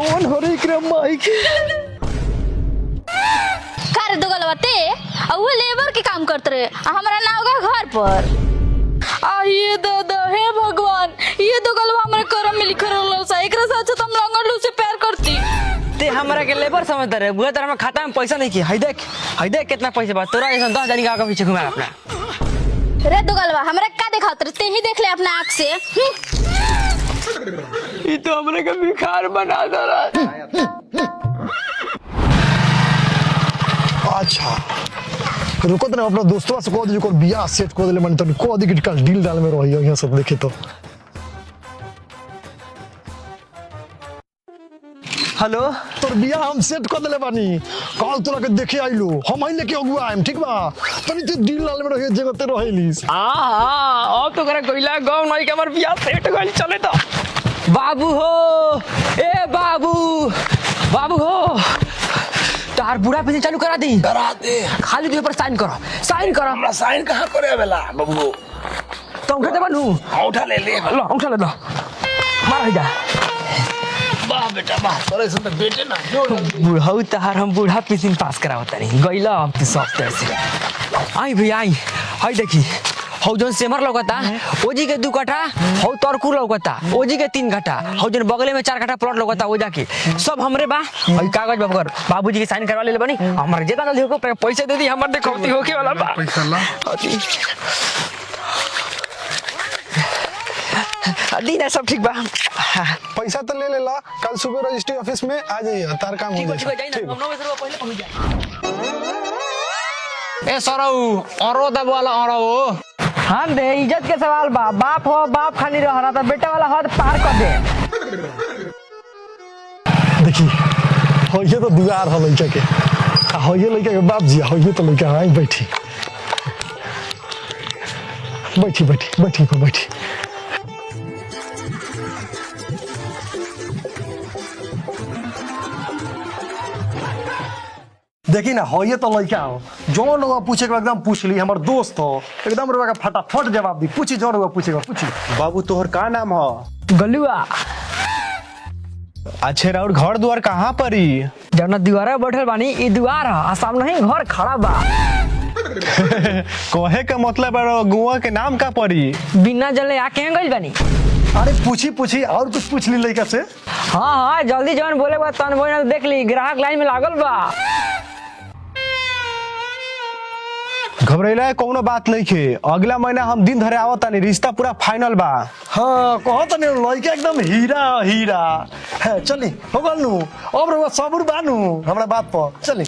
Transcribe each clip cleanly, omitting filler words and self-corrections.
कौन हो रही क्रम माइक कर दो गलवते वो लेबर के काम करते रहे हमारा नाव का घर पर आइए दादा हे भगवान ये तो गलवा हमारे करम में लिखल रहल सा एकरा से अच्छा तुम लंगड़ से प्यार करती ते हमरा के लेबर समझता रहे बुआ तरह में खाता में पैसा नहीं की हई देख कितना पैसा बा तोरा ऐसा 10 हजार का पीछे घुमा अपना रे दो गलवा हमरा का दिखात रहे ते ही देख ले अपना आँख से ये तो हमरे के भिखार बना दे रहा। अच्छा रुको तो अपना दोस्तवा से कह दीजिए कोई बियाह सेट कर देले मन तो कह दी कि कल डील डाल में रही यहाँ सब देखे तो हेलो तोर बियाह हम सेट कर देले बानी कल तोरा के देखे आइलो हम ही लेके अगुआ आइम ठीक बा तनी ते डील डाल में रही जगह ते रहेलिस हां अब तो करे कोइला गांव नहीं के हमर बियाह सेट गइल चले तो बाबू हो ए बाबू हो तार बुढ़ा पैसे चालू करा दे खाली दे पर साइन करो हमरा साइन कहाँ करे बेला बबू तो उठा दे बनू उठा ले लो उठा ले लो मार जा वाह बेटा वाह तोरे से तो बेटे ना बुढ़ा तार हम बुढ़ा पिसिन पास करावत नहीं गइला अब तो सब तरह से आई भैया आई हाय देखी हौ जन सेमर लौकता ओजी के 2 कट्ठा हौ तरकू लौकता ओजी के 3 कट्ठा हौ जन बगले में 4 कट्ठा प्लॉट लौकता ओजा के सब हमरे बा हई कागज बाबूकर बाबूजी के साइन करवा ले बनी हमर जेता जल्दी हो पैसे दे दी हमर देखौती होके वाला बा पैसा ला दी ना सब ठीक बा पैसा तो ले लेला कल सुबह रजिस्ट्री ऑफिस में आ जाइए तार काम हो ठीक जाए है हम 9 बजे पहले पहुंच जाए ए सरौ औरो दब वाला औरो हम दे इज्जत के सवाल बा बाप हो बाप खाली रहना तो बेटा वाला हद पार कर दे देखी हो ये तो दुआर हो लइका के हो ये लइका के बाप जी हो ये तो लइका आई बैठी देखी ना हो ये तो लइका हो जो लोग पूछे के एकदम पूछ ली हमर दोस्त हो एकदम रुआ का फटाफट जवाब दी पूछी जो रुआ पूछेगा पूछी बाबू तोहर का नाम हो गलुआ अच्छे और घर द्वार कहाँ परी जब दीवार बैठल बानी ई दीवार आ सामने ही घर खड़ा बा कहे के मतलब गुआ के नाम का परी बिना जले आके गइल बानी अरे पूछी और कुछ पूछ ली लइका से हाँ जल्दी जवन बोले बा तन बोल देख ली ग्राहक लाइन में लागल बा घबरेला कोनो बात नहीं खे अगला महीना हम दिन धरे आवत नहीं रिश्ता पूरा फाइनल बा हाँ कहो तो नहीं लइका एकदम हीरा है चली हो गल नु अब रुआ सबुर बानू हमरा बात पर चली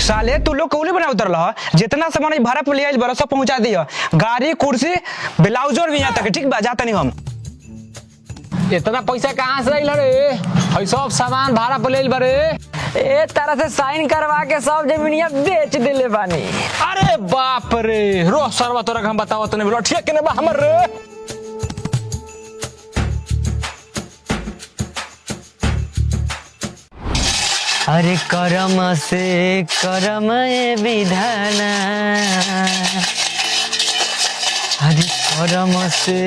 साले तू लोग कौली बना उतरल जितना सामान भाड़ा पर ले आइल बड़ा सब पहुंचा दियो गाड़ी कुर्सी ब्लाउज और भी यहाँ तक ठीक बा जाता नहीं हम इतना पैसा कहाँ से आइल रे हई सब सामान भाड़ा पर ले बरे ए तरह से साइन करवा के सब जमीनिया बेच दिले बानी अरे बाप रे रो सरवा तोरा हम बताओ तने बोलो ठीक के ने बा हमर रे अरे करम से करम ये विधाना अरे करम से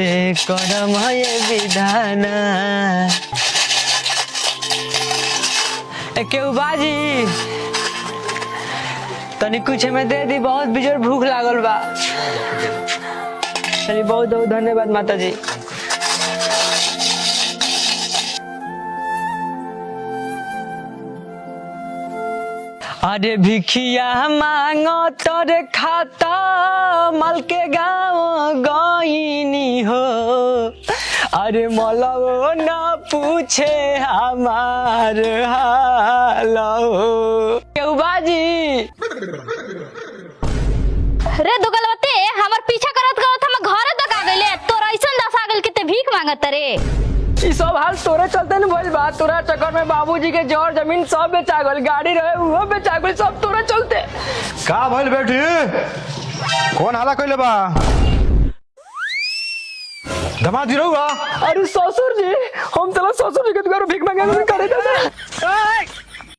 करम ये विधाना केहू बाजी तनी कुछ में दे दी बहुत बिजोर भूख लागल बा चलिए बहुत बहुत धन्यवाद माता जी अरे भिखिया मांगो तोरे खाता मल के गाँव गईनी हो अरे मलबो न पूछे हमार हाल केहू बाजी रे दुगलवते हमर पीछा करत हम घरे तक आ गइले तोरा ऐसन दशा गेल कि ते भीख मांगत रे ई सब हाल तोरे चलते न भइल बा तोरा चक्कर में बाबूजी के जड़ जमीन सब बेचा गइल गाड़ी रहे उहो बेचा गइल सब तोरे चलते का भइल बेटी कौन हाला कइले बा दमा दी रहुआ अरे ससुर जी हम चला ससुर जी के दुआरे भीख मांगे करे